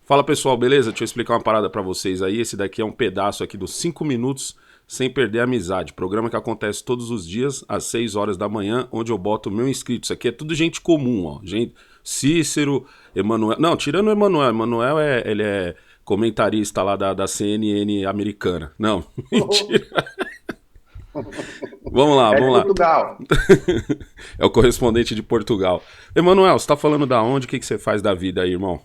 Fala pessoal, beleza? Deixa eu explicar uma parada pra vocês aí. Esse daqui é um pedaço aqui dos 5 minutos sem perder a amizade. Programa que acontece todos os dias às 6 horas da manhã, onde eu boto o meu inscrito. Isso aqui é tudo gente comum, ó. Gente, Cícero, Emanuel. Não, tirando o Emanuel. Emanuel ele é comentarista lá da CNN americana. Não, mentira. Vamos lá, É de vamos lá. Portugal. É o correspondente de Portugal. Emanuel, você tá falando da onde? O que você faz da vida aí, irmão?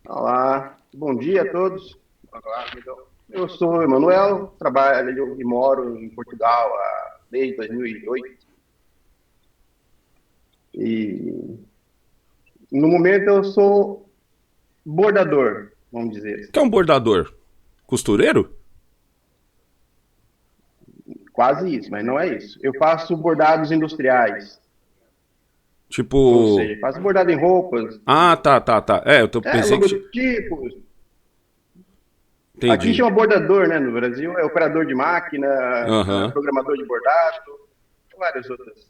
Olá, bom dia a todos. Olá, então. Eu sou Emanuel, trabalho e moro em Portugal desde 2008. E no momento eu sou bordador, vamos dizer Que é assim. um bordador? Costureiro? Quase isso, mas não é isso. Eu faço bordados industriais, ou Tipo. seja, faço bordado em roupas, Ah, tá. É, pensei que. logotipos. Aqui Entendi. chama bordador, né? No Brasil é operador de máquina, Aham. programador de bordado, várias outras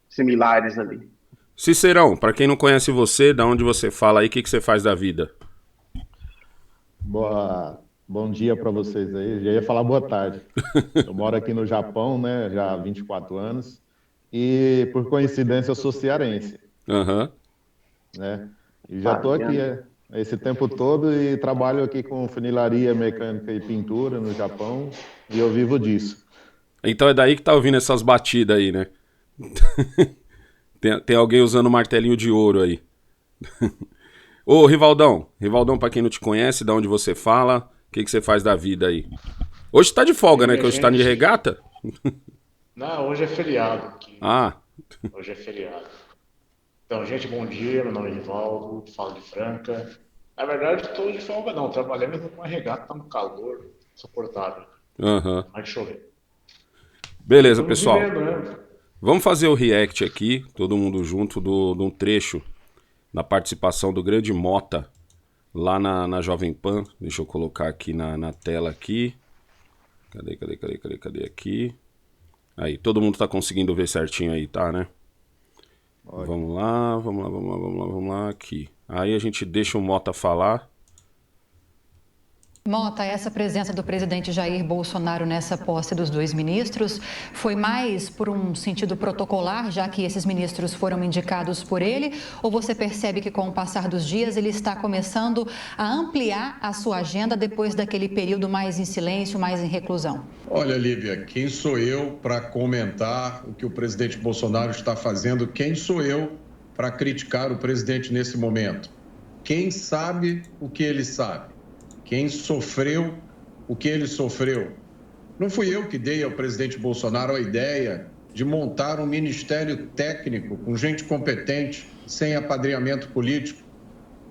similares ali. Cicerão, pra quem não conhece você, da onde você fala aí, o que você faz da vida? Bom dia para vocês aí. Já ia falar boa tarde. Eu moro aqui no Japão, né, já há 24 anos, e por coincidência eu sou cearense, Aham. né? E já estou aqui Bacana. esse tempo todo e trabalho aqui com funilaria mecânica e pintura no Japão, e eu vivo disso. Então é daí que tá ouvindo essas batidas aí, né? Tem alguém usando martelinho de ouro aí. Ô, Rivaldão. Rivaldão, pra quem não te conhece, da onde você fala, o que você faz da vida aí? Hoje tá de E folga, aí, né? Que minha hoje tá de gente? regata? Não, hoje é feriado aqui. Ah, Hoje é feriado. Então, gente, bom dia. Meu nome é Rivaldo, falo de Franca. Na verdade, estou de folga não. Trabalhei, mas com uma regata, tá um calor insuportável. aham. Vai chover. E Beleza, estamos pessoal. vivendo, né? Vamos fazer o react aqui, todo mundo junto, de um trecho da participação do grande Mota lá na Jovem Pan. Deixa eu colocar aqui na tela aqui. Cadê aqui? Aí, todo mundo tá conseguindo ver certinho aí, tá, né? Ótimo. Vamos lá, aqui. Aí a gente deixa o Mota falar. Mota, essa presença do presidente Jair Bolsonaro nessa posse dos dois ministros foi mais por um sentido protocolar, já que esses ministros foram indicados por ele? Ou você percebe que com o passar dos dias ele está começando a ampliar a sua agenda depois daquele período mais em silêncio, mais em reclusão? Olha, Lívia, quem sou eu para comentar o que o presidente Bolsonaro está fazendo? Quem sou eu para criticar o presidente nesse momento? Quem sabe o que ele sabe? Quem sofreu o que ele sofreu? Não fui eu que dei ao presidente Bolsonaro a ideia de montar um ministério técnico com gente competente, sem apadrinhamento político.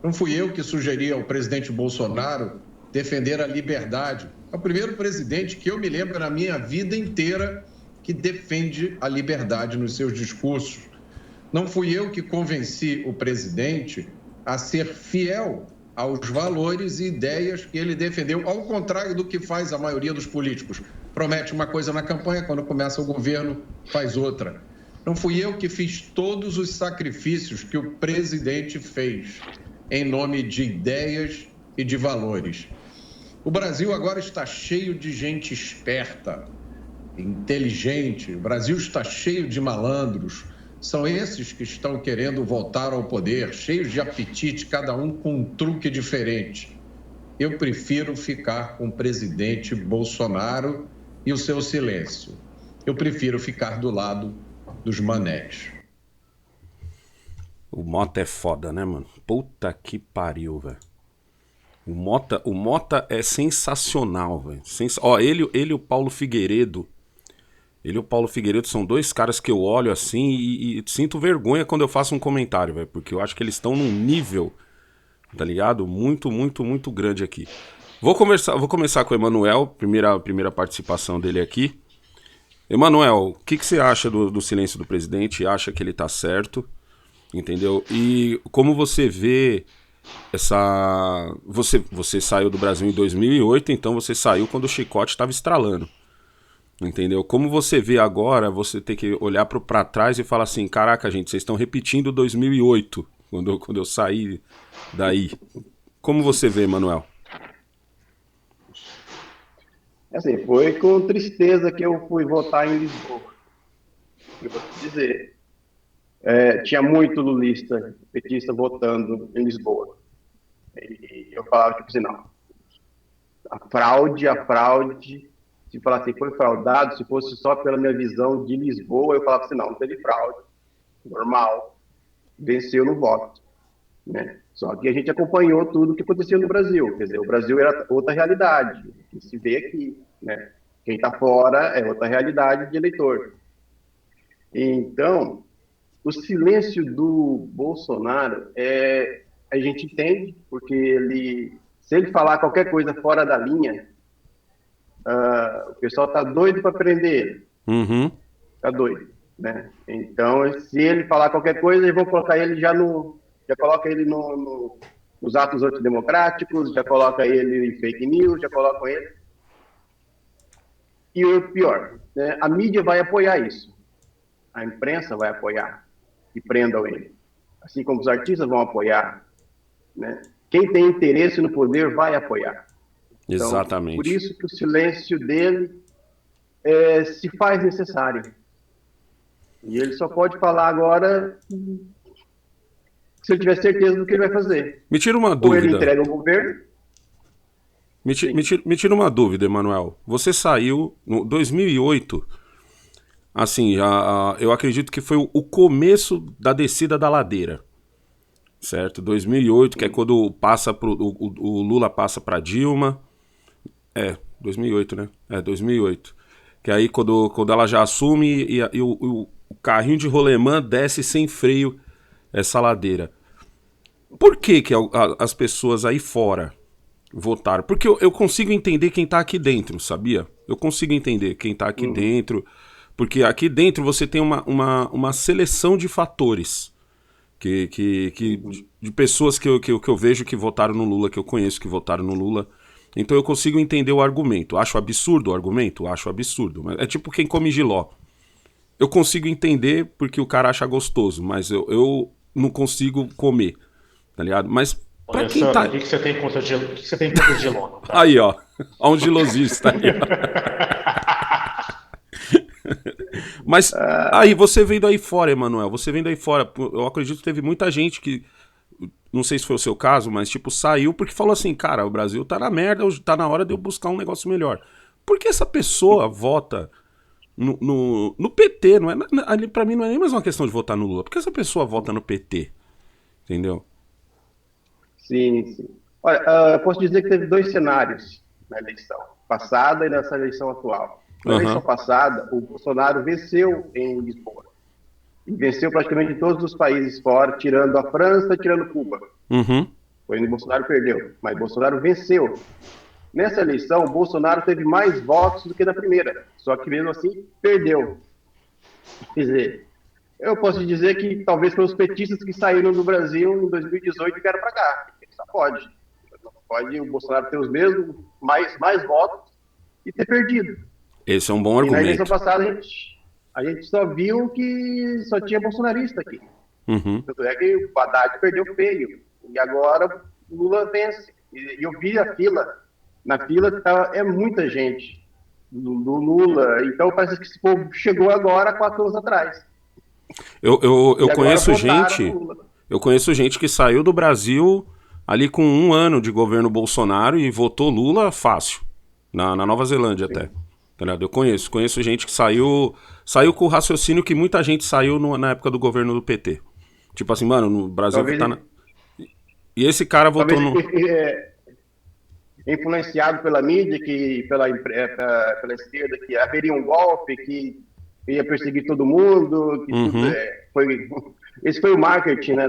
Não fui eu que sugeri ao presidente Bolsonaro defender a liberdade. É o primeiro presidente que eu me lembro na minha vida inteira que defende a liberdade nos seus discursos. Não fui eu que convenci o presidente a ser fiel aos valores e ideias que ele defendeu, ao contrário do que faz a maioria dos políticos. Promete uma coisa na campanha, quando começa o governo, faz outra. Não fui eu que fiz todos os sacrifícios que o presidente fez em nome de ideias e de valores. O Brasil agora está cheio de gente esperta, inteligente. O Brasil está cheio de malandros. São esses que estão querendo voltar ao poder, cheios de apetite, cada um com um truque diferente. Eu prefiro ficar com o presidente Bolsonaro e o seu silêncio. Eu prefiro ficar do lado dos manés. O Mota é foda, né, mano? Puta que pariu, velho. O Mota é sensacional, velho. Ó, ele e o Paulo Figueiredo. Ele e o Paulo Figueiredo são dois caras que eu olho assim e sinto vergonha quando eu faço um comentário, velho. Porque eu acho que eles estão num nível, tá ligado? Muito grande aqui. Vou começar com o Emanuel, primeira participação dele aqui. Emanuel, o que você acha do silêncio do presidente? Acha que ele tá certo? Entendeu? E como você vê essa... Você saiu do Brasil em 2008, então você saiu quando o chicote estava estralando. Entendeu? Como você vê agora, você tem que olhar pra trás e falar assim, caraca, gente, vocês estão repetindo 2008. quando eu saí daí. Como você vê, Manuel? Assim, foi com tristeza que eu fui votar em Lisboa. Eu vou te dizer, tinha muito lulista, petista votando em Lisboa. E eu falava, tipo assim, não, a fraude, se falar assim, foi fraudado, se fosse só pela minha visão de Lisboa, eu falava assim, não teve fraude, normal, venceu no voto, né? Só que a gente acompanhou tudo o que acontecia no Brasil, quer dizer, o Brasil era outra realidade, que se vê aqui, né? Quem está fora é outra realidade de eleitor. Então, o silêncio do Bolsonaro, a gente entende, porque se ele falar qualquer coisa fora da linha, o pessoal está doido para prender ele. Uhum. Está doido, né? Então, se ele falar qualquer coisa, eles vão colocar ele já coloca ele nos atos antidemocráticos, já coloca ele em fake news, já colocam ele. E o pior, né? A mídia vai apoiar isso. A imprensa vai apoiar que prendam ele. Assim como os artistas vão apoiar, né? Quem tem interesse no poder vai apoiar. Então, Exatamente. por isso que o silêncio dele se faz necessário. E ele só pode falar agora se ele tiver certeza do que ele vai fazer. Me tira uma Ou dúvida. ele entrega o governo. Me tira uma dúvida, Emanuel. Você saiu no 2008, assim, eu acredito que foi o começo da descida da ladeira, certo? 2008, que é quando o Lula passa para Dilma. 2008, né? 2008. Que aí quando ela já assume e o carrinho de rolemã desce sem freio essa ladeira. Por que as pessoas aí fora votaram? Porque eu consigo entender quem tá aqui dentro, sabia? Eu consigo entender quem tá aqui dentro, porque aqui dentro você tem uma seleção de fatores de pessoas que eu vejo que votaram no Lula, que eu conheço que votaram no Lula. Então eu consigo entender o argumento. Acho absurdo o argumento? Acho absurdo. Mas é tipo quem come jiló. Eu consigo entender porque o cara acha gostoso, mas eu não consigo comer, tá ligado? Mas pra quem tá... O que você tem contra de jiló? Tá? Aí, ó. Ó um gilosista aí, ó. Mas aí, você vendo aí fora, Emanuel, você vendo aí fora, eu acredito que teve muita gente que, não sei se foi o seu caso, mas tipo, saiu porque falou assim, cara, o Brasil tá na merda, tá na hora de eu buscar um negócio melhor. Por que essa pessoa vota no PT? Não é, pra mim não é nem mais uma questão de votar no Lula. Por que essa pessoa vota no PT? Entendeu? Sim. Olha, eu posso dizer que teve dois cenários na eleição passada e nessa eleição atual. Na eleição passada, o Bolsonaro venceu em Lisboa. E venceu praticamente em todos os países fora, tirando a França, tirando Cuba. Foi onde o Bolsonaro perdeu, mas Bolsonaro venceu. Nessa eleição, o Bolsonaro teve mais votos do que na primeira, só que mesmo assim, perdeu. Quer dizer, eu posso dizer que talvez foram os petistas que saíram do Brasil em 2018 e vieram para cá. Só pode. Não pode o Bolsonaro ter os mesmos, mais votos e ter perdido. Esse é um bom argumento. E na eleição passada, a gente só viu que só tinha bolsonarista aqui. Tanto é que o Haddad perdeu feio. E agora o Lula vence. E eu vi a fila. Na fila é muita gente do Lula. Então parece que esse povo chegou agora 4 anos atrás. Eu conheço gente que saiu do Brasil ali com 1 ano de governo Bolsonaro e votou Lula fácil. Na Nova Zelândia até. Tá ligado? Eu conheço gente que saiu com o raciocínio que muita gente saiu na época do governo do PT. Tipo assim, mano, no Brasil talvez E esse cara votou no... influenciado pela mídia, pela esquerda, que haveria um golpe, que ia perseguir todo mundo, que esse foi o marketing, né,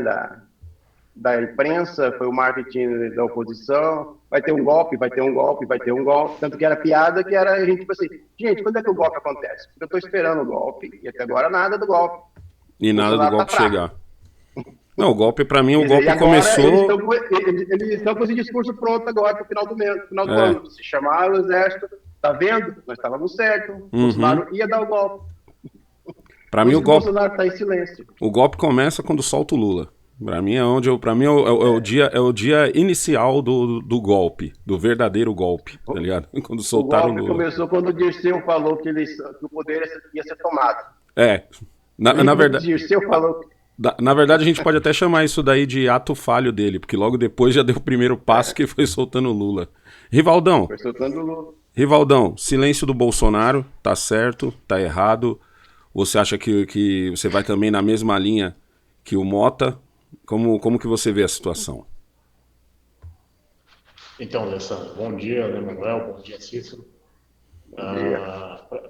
da imprensa, foi o marketing da oposição. Vai ter um golpe, vai ter um golpe, vai ter um golpe. Tanto que era piada, que era a gente, tipo assim, gente, quando é que o golpe acontece? Porque eu tô esperando o golpe, e até agora nada do golpe. E nada do golpe chegar. Não, o golpe, pra mim, o golpe começou... Eles estão com esse discurso pronto agora pro final do mês, final do ano. Se chamar o exército, tá vendo? Nós estávamos certos. O Bolsonaro ia dar o golpe. Pra mim, o golpe... Bolsonaro tá em silêncio. O golpe começa quando solta o Lula. Pra mim é o dia inicial do golpe, do verdadeiro golpe, tá ligado? Quando soltaram o golpe Lula. Começou quando o Dirceu falou que o poder ia ser tomado. É, na verdade... Dirceu falou... Na verdade, a gente pode até chamar isso daí de ato falho dele, porque logo depois já deu o primeiro passo que foi soltando o Lula. Rivaldão, Foi soltando o Lula. Rivaldão, silêncio do Bolsonaro, tá certo, tá errado? Você acha que você vai também na mesma linha que o Mota? Como que você vê a situação? Então, Alessandro, bom dia, Emanuel, bom dia, Cícero.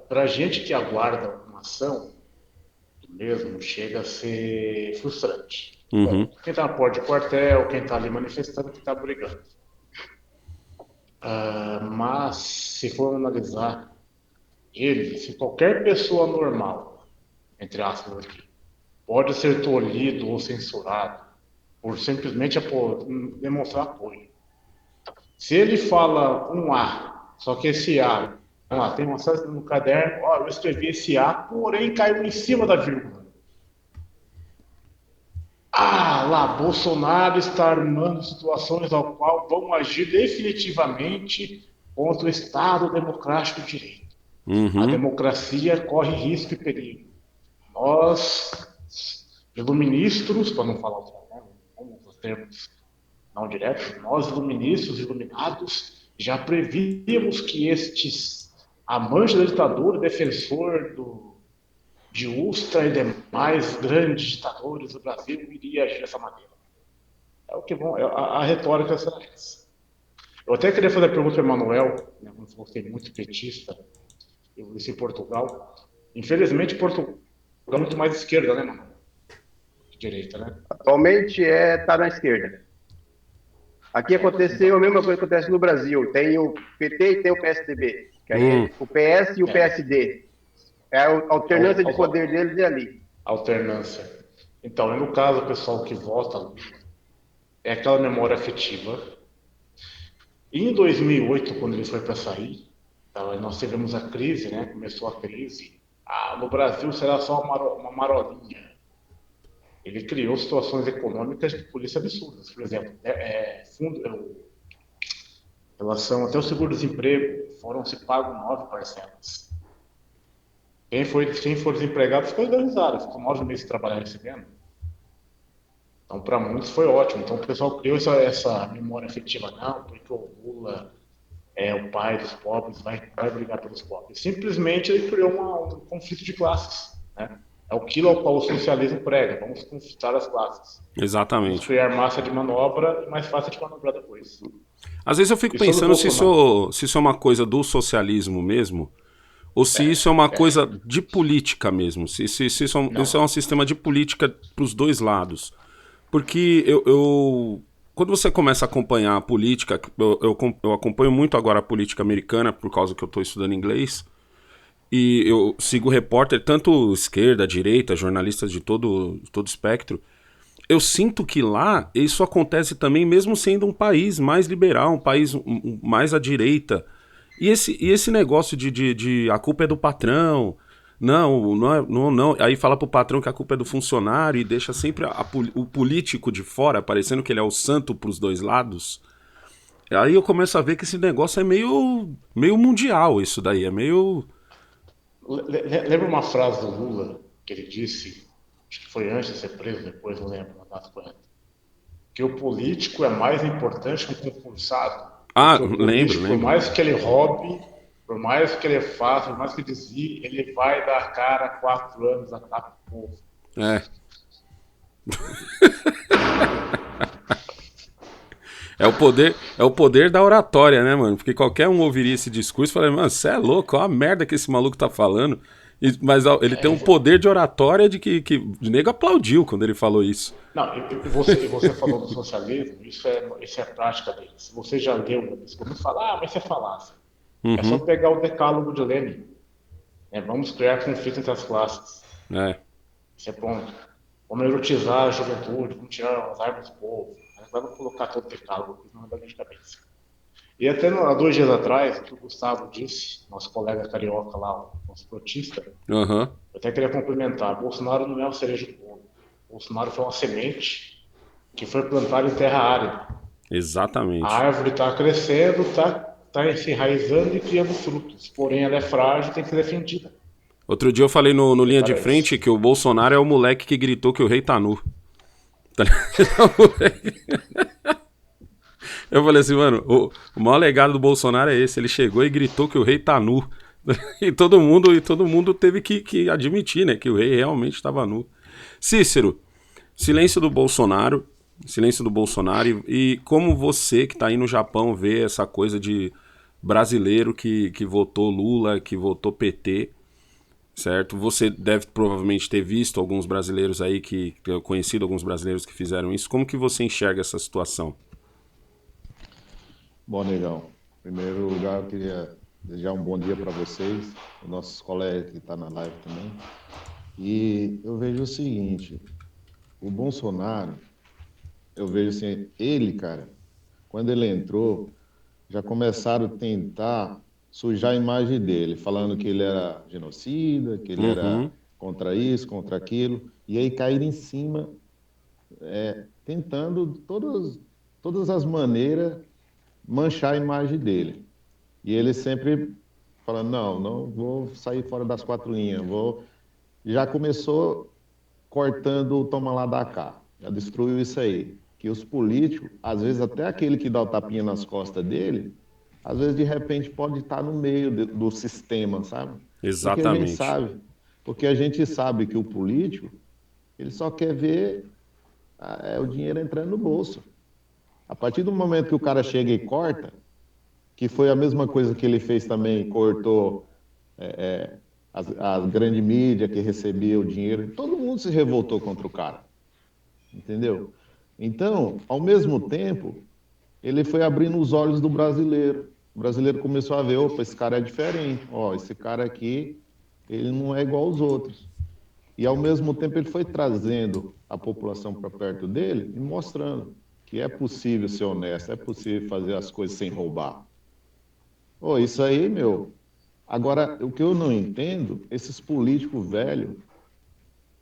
Para a gente que aguarda uma ação, mesmo chega a ser frustrante. Uhum. Bom, quem está na porta de quartel, quem está ali manifestando, quem está brigando. Mas, se for analisar se qualquer pessoa normal, entre aspas aqui, pode ser tolhido ou censurado por simplesmente demonstrar apoio. Se ele fala um A, só que esse A, tem uma frase no caderno, eu escrevi esse A, porém caiu em cima da vírgula. Lá, Bolsonaro está armando situações ao qual vão agir definitivamente contra o Estado Democrático de Direito. Uhum. A democracia corre risco e perigo. Nós, iluministros, para não falar os termos não diretos, nós, iluministros, iluminados, já prevíamos que estes amantes da ditadura, defensor de Ustra e demais grandes ditadores do Brasil, iria agir dessa maneira. É o que vão, a retórica será essa. Eu até queria fazer a pergunta para o Emanuel, como você falou que tem muito petista, eu disse em Portugal. Infelizmente, Portugal é muito mais esquerda, né, Emanuel? Direita, né? Atualmente tá na esquerda. Aqui aconteceu a mesma coisa que acontece no Brasil. Tem o PT e tem o PSDB. Que aí o PS e o PSD. É a alternância de poder deles é ali. Alternância. Então, no caso, o pessoal que vota é aquela memória afetiva. E em 2008, quando ele foi para sair, nós tivemos a crise, né? Começou a crise. No Brasil será só uma marolinha. Ele criou situações econômicas de polícia absurdas. Por exemplo, em relação até o seguro-desemprego, foram se pagos 9 parcelas. Quem for desempregado ficou organizado, ficou 9 meses trabalhando recebendo. Então, para muitos foi ótimo. Então, o pessoal criou essa memória afetiva. Não, porque o Lula é o pai dos pobres, vai brigar pelos pobres. Simplesmente ele criou um conflito de classes, né? É aquilo ao qual o socialismo prega. Vamos conflitar as classes. Exatamente. Vamos criar massa de manobra e mais fácil de manobrar depois. Às vezes eu fico pensando se isso é uma coisa do socialismo mesmo, ou se isso é uma coisa de política mesmo. Se isso é um sistema de política para os dois lados. Porque quando você começa a acompanhar a política, eu acompanho muito agora a política americana, por causa que eu estou estudando inglês, e eu sigo repórter, tanto esquerda, direita, jornalistas de todo espectro. Eu sinto que lá isso acontece também, mesmo sendo um país mais liberal, um país mais à direita. E esse negócio de a culpa é do patrão, não. Aí fala pro patrão que a culpa é do funcionário e deixa sempre o político de fora, parecendo que ele é o santo pros dois lados. Aí eu começo a ver que esse negócio é meio mundial, isso daí, é meio... Lembra uma frase do Lula que ele disse, acho que foi antes de ser preso, depois não lembro, não data correta, que o político é mais importante que o concursado. Lembro. Por mais que ele roube, por mais que ele faça, por mais que desvie, ele vai dar a cara 4 anos a tapa pro povo. É o poder da oratória, né, mano? Porque qualquer um ouviria esse discurso e falaria, mano, você é louco, olha a merda que esse maluco tá falando. Mas ele tem um poder de oratória de que o nego aplaudiu quando ele falou isso. Não, e você falou do socialismo, isso é prática dele. Se você já leu, você fala, mas você falasse. É só pegar o decálogo de Lenin. Vamos criar conflito entre as classes. Isso é ponto. Vamos erotizar a juventude, vamos tirar as armas do povo. Vamos colocar todo o decálogo, não dá de cabeça. E até há 2 dias atrás, o que o Gustavo disse, nosso colega carioca lá, o nosso petista, eu até queria complementar. Bolsonaro não é uma cereja do bolo. Bolsonaro foi uma semente que foi plantada em terra árida. Exatamente. A árvore está crescendo, está se enraizando e criando frutos. Porém, ela é frágil e tem que ser defendida. Outro dia eu falei no Linha de Frente que o Bolsonaro é o moleque que gritou que o rei tá nu. Tá eu falei assim, mano, o maior legado do Bolsonaro é esse. Ele chegou e gritou que o rei tá nu. E todo mundo teve que admitir, né, que o rei realmente estava nu. Cícero, silêncio do Bolsonaro. E como você que tá aí no Japão vê essa coisa de brasileiro que votou Lula, que votou PT, certo? Você deve provavelmente ter visto alguns brasileiros aí conhecido alguns brasileiros que fizeram isso. Como que você enxerga essa situação? Bom, Negão, em primeiro lugar eu queria desejar um bom dia para vocês, os nossos colegas que estão na live também. E eu vejo o seguinte, o Bolsonaro, eu vejo assim, ele, cara, quando ele entrou, já começaram a tentar sujar a imagem dele, falando que ele era genocida, que ele era contra isso, contra aquilo, e aí caíram em cima, tentando todas as maneiras manchar a imagem dele. E ele sempre falando, não vou sair fora das quatro linhas, já começou cortando o toma lá da cá, já destruiu isso aí. Que os políticos, às vezes até aquele que dá o tapinha nas costas dele, às vezes de repente pode estar no meio do sistema, sabe? Exatamente. Porque a gente sabe que o político, ele só quer ver o dinheiro entrando no bolso. A partir do momento que o cara chega e corta, que foi a mesma coisa que ele fez também, cortou a grande mídia que recebia o dinheiro, todo mundo se revoltou contra o cara, entendeu? Então, ao mesmo tempo, ele foi abrindo os olhos do brasileiro. O brasileiro começou a ver, opa, esse cara é diferente, esse cara aqui, ele não é igual aos outros. E ao mesmo tempo ele foi trazendo a população para perto dele e mostrando que é possível ser honesto, é possível fazer as coisas sem roubar. Isso aí, meu... Agora, o que eu não entendo, esses políticos velhos,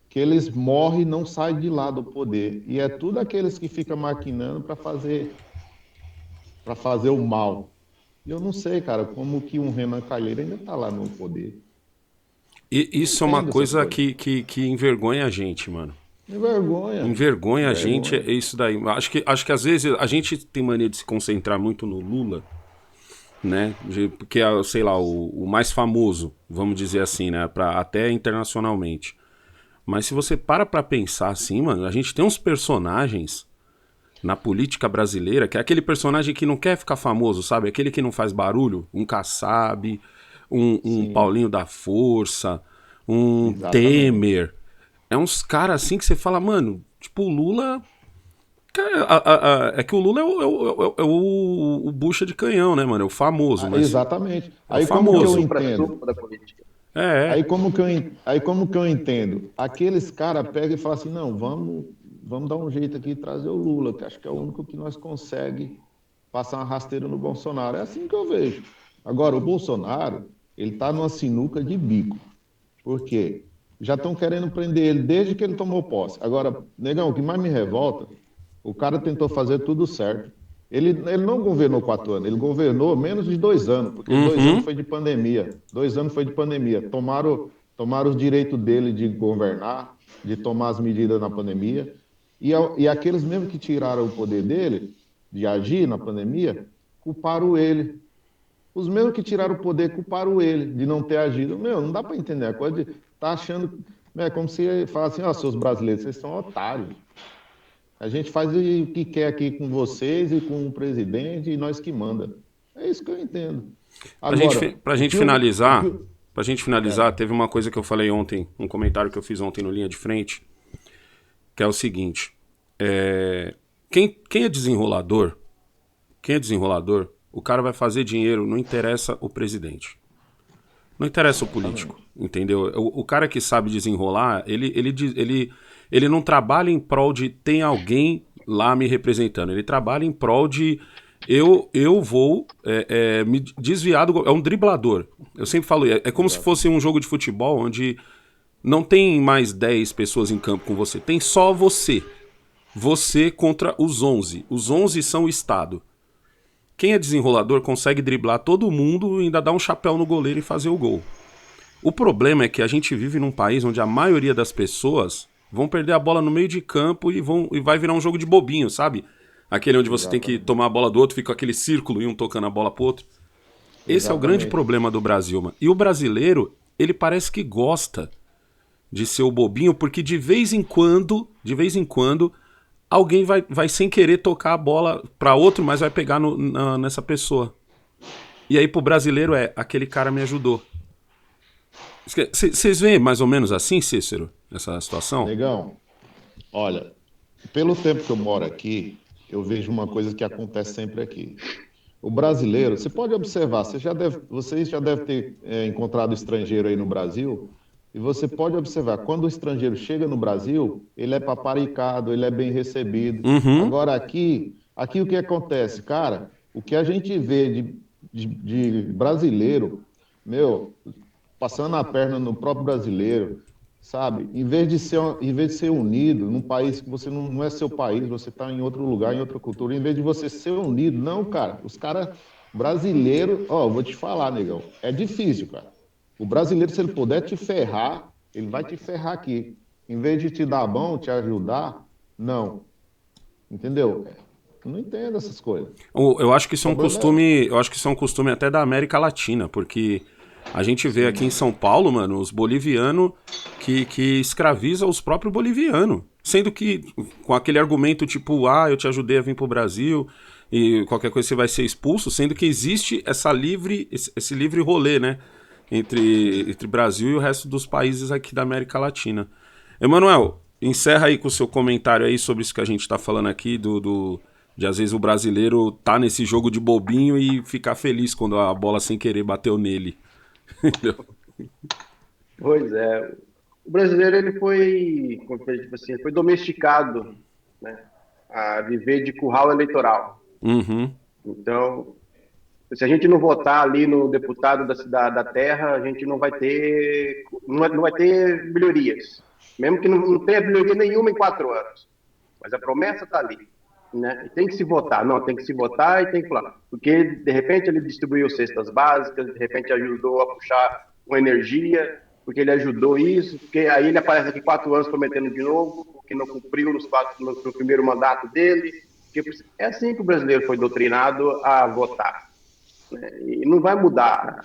que eles morrem e não saem de lá do poder. E é tudo aqueles que ficam maquinando para fazer o mal. E eu não sei, cara, como que um Renan Calheiros ainda está lá no poder. E isso é uma coisa que envergonha a gente, mano. Envergonha a gente, é isso daí. Acho que às vezes a gente tem mania de se concentrar muito no Lula, né? Porque é, sei lá, o mais famoso, vamos dizer assim, né? Até internacionalmente. Mas se você para pra pensar assim, mano, a gente tem uns personagens na política brasileira, que é aquele personagem que não quer ficar famoso, sabe? Aquele que não faz barulho, um Kassab, um Paulinho da Força, um Temer. É uns caras assim que você fala, mano, tipo, o Lula... É que o Lula é o bucha de canhão, né, mano? É o famoso. Mas exatamente. Aí como que eu entendo? Aí como que eu entendo? Aqueles caras pegam e falam assim, não, vamos dar um jeito aqui e trazer o Lula, que acho que é o único que nós conseguimos passar uma rasteira no Bolsonaro. É assim que eu vejo. Agora, o Bolsonaro, ele tá numa sinuca de bico. Por quê? Já estão querendo prender ele desde que ele tomou posse. Agora, negão, o que mais me revolta, o cara tentou fazer tudo certo. Ele não governou 4 anos, ele governou menos de 2 anos, porque 2 anos foi de pandemia. 2 anos foi de pandemia. Tomaram os direitos dele de governar, de tomar as medidas na pandemia. E aqueles mesmo que tiraram o poder dele, de agir na pandemia, culparam ele. Os mesmos que tiraram o poder culparam ele de não ter agido. Meu, não dá para entender a coisa de tá achando... É como se falasse assim, seus brasileiros, vocês são otários. A gente faz o que quer aqui com vocês e com o presidente e nós que manda. É isso que eu entendo. Agora, pra gente finalizar, teve uma coisa que eu falei ontem, um comentário que eu fiz ontem no Linha de Frente, que é o seguinte, quem é desenrolador, o cara vai fazer dinheiro, não interessa o presidente. Não interessa o político, entendeu? O cara que sabe desenrolar, ele não trabalha em prol de tem alguém lá me representando. Ele trabalha em prol de eu vou me desviar do... É um driblador. Eu sempre falo, é como se fosse um jogo de futebol onde não tem mais 10 pessoas em campo com você. Tem só você. você contra os 11. Os 11 são o Estado. Quem é desenrolador consegue driblar todo mundo e ainda dar um chapéu no goleiro e fazer o gol. O problema é que a gente vive num país onde a maioria das pessoas vão perder a bola no meio de campo e vai virar um jogo de bobinho, sabe? Aquele onde você tem que tomar a bola do outro, fica aquele círculo e um tocando a bola pro outro. Esse é o grande problema do Brasil, mano. E o brasileiro, ele parece que gosta de ser o bobinho, porque de vez em quando, alguém vai sem querer tocar a bola pra outro, mas vai pegar nessa pessoa. E aí pro brasileiro aquele cara me ajudou. Vocês veem mais ou menos assim, Cícero, essa situação? Negão, olha, pelo tempo que eu moro aqui, eu vejo uma coisa que acontece sempre aqui. O brasileiro, você pode observar, vocês já devem ter encontrado estrangeiro aí no Brasil, e você pode observar, quando o estrangeiro chega no Brasil, ele é paparicado, ele é bem recebido. Uhum. Agora aqui o que acontece? Cara, o que a gente vê de brasileiro, passando a perna no próprio brasileiro, sabe? Em vez de ser unido num país que você não é seu país, você está em outro lugar, em outra cultura, em vez de você ser unido, não, cara, os caras brasileiros, vou te falar, negão, é difícil, cara. O brasileiro, se ele puder te ferrar, ele vai te ferrar aqui. Em vez de te dar a mão, te ajudar, não. Entendeu? Eu não entendo essas coisas. Eu acho que isso é um costume até da América Latina, porque a gente vê aqui em São Paulo, mano, os bolivianos que escravizam os próprios bolivianos. Sendo que, com aquele argumento tipo, eu te ajudei a vir pro Brasil e qualquer coisa você vai ser expulso, sendo que existe esse livre rolê, né? Entre Brasil e o resto dos países aqui da América Latina. Emanuel, encerra aí com o seu comentário aí sobre isso que a gente tá falando aqui, de às vezes o brasileiro tá nesse jogo de bobinho e ficar feliz quando a bola sem querer bateu nele. Pois é. O brasileiro ele foi domesticado, né, a viver de curral eleitoral. Uhum. Então, se a gente não votar ali no deputado da terra, a gente não vai ter melhorias. Mesmo que não tenha melhoria nenhuma em 4 anos. Mas a promessa está ali. Né? E tem que se votar. Não, tem que se votar e tem que falar. Porque, de repente, ele distribuiu cestas básicas, de repente ajudou a puxar uma energia, porque ele ajudou isso, porque aí ele aparece aqui 4 anos prometendo de novo, porque não cumpriu no primeiro mandato dele. Porque é assim que o brasileiro foi doutrinado a votar. E não vai mudar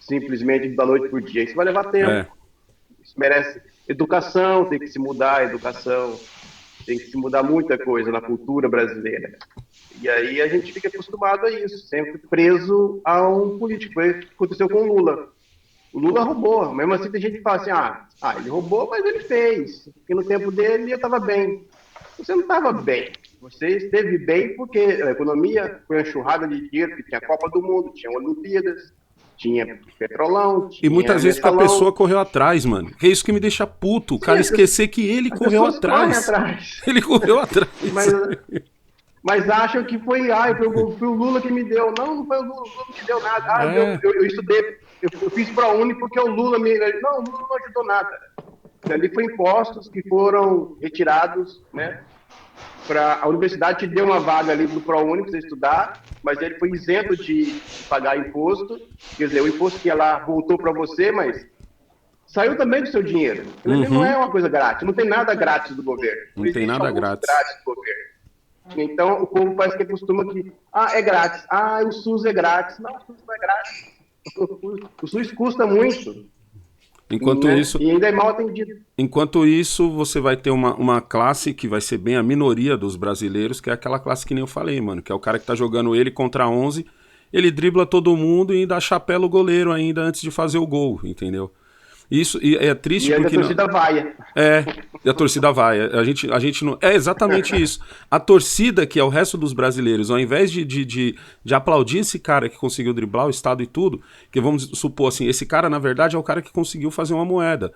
simplesmente da noite para o dia. Isso vai levar tempo. Isso merece educação, tem que se mudar a educação, tem que se mudar muita coisa na cultura brasileira. E aí a gente fica acostumado a isso, sempre preso a um político. Foi o que aconteceu com o Lula. O Lula roubou. Mesmo assim tem gente que fala assim, ele roubou, mas ele fez. Porque no tempo dele eu estava bem. Você não estava bem. Você esteve bem porque a economia foi uma enxurrada de dinheiro, porque tinha Copa do Mundo, tinha Olimpíadas, tinha Petrolão, tinha e muitas vezes que a pessoa correu atrás, mano. É isso que me deixa puto, o cara esquecer que ele correu atrás. Ele correu atrás. Mas acham que foi o Lula que me deu. Não foi o Lula que deu nada. Eu estudei, eu fiz ProUni porque o Lula me... Não, o Lula não ajudou nada. Ali foi impostos que foram retirados, né? A universidade te deu uma vaga ali do ProUni para você estudar, mas ele foi isento de pagar imposto. Quer dizer, o imposto que ia lá voltou para você, mas saiu também do seu dinheiro. Ele não é uma coisa grátis, não tem nada grátis do governo. Não tem nada grátis do governo. Então o povo parece que acostuma que é grátis. O SUS é grátis. Não, o SUS não é grátis. O SUS custa muito. Enquanto isso, e ainda é mal atendido. Enquanto isso, você vai ter uma classe que vai ser bem a minoria dos brasileiros, que é aquela classe que nem eu falei, mano, que é o cara que tá jogando ele contra 11, ele dribla todo mundo e dá chapéu o goleiro ainda antes de fazer o gol, entendeu? Isso e é triste porque a torcida vaia. E a torcida vaia. A gente não. É exatamente isso. A torcida, que é o resto dos brasileiros, ao invés de aplaudir esse cara que conseguiu driblar o Estado e tudo, que vamos supor assim, esse cara, na verdade, é o cara que conseguiu fazer uma moeda.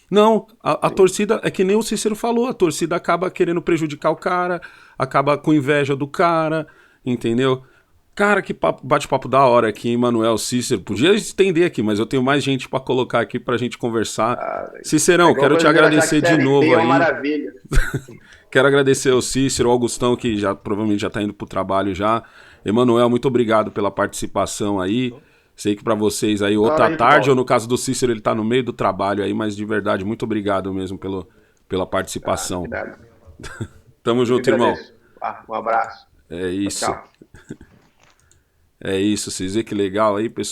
Não, a torcida, é que nem o Cícero falou, a torcida acaba querendo prejudicar o cara, acaba com inveja do cara, entendeu? Cara, que bate-papo da hora aqui, hein, Manuel, Cícero. Podia estender aqui, mas eu tenho mais gente pra colocar aqui pra gente conversar. Cicerão, quero te agradecer de novo aí. Maravilha. Quero agradecer ao Cícero, ao Augustão, que provavelmente já tá indo pro trabalho já. Emanuel, muito obrigado pela participação aí. Sei que pra vocês aí, outra tarde, ou no caso do Cícero, ele tá no meio do trabalho aí, mas de verdade, muito obrigado mesmo pela participação. Tamo junto, irmão. Um abraço. É isso. Tchau. É isso, vocês vêem que legal aí, pessoal.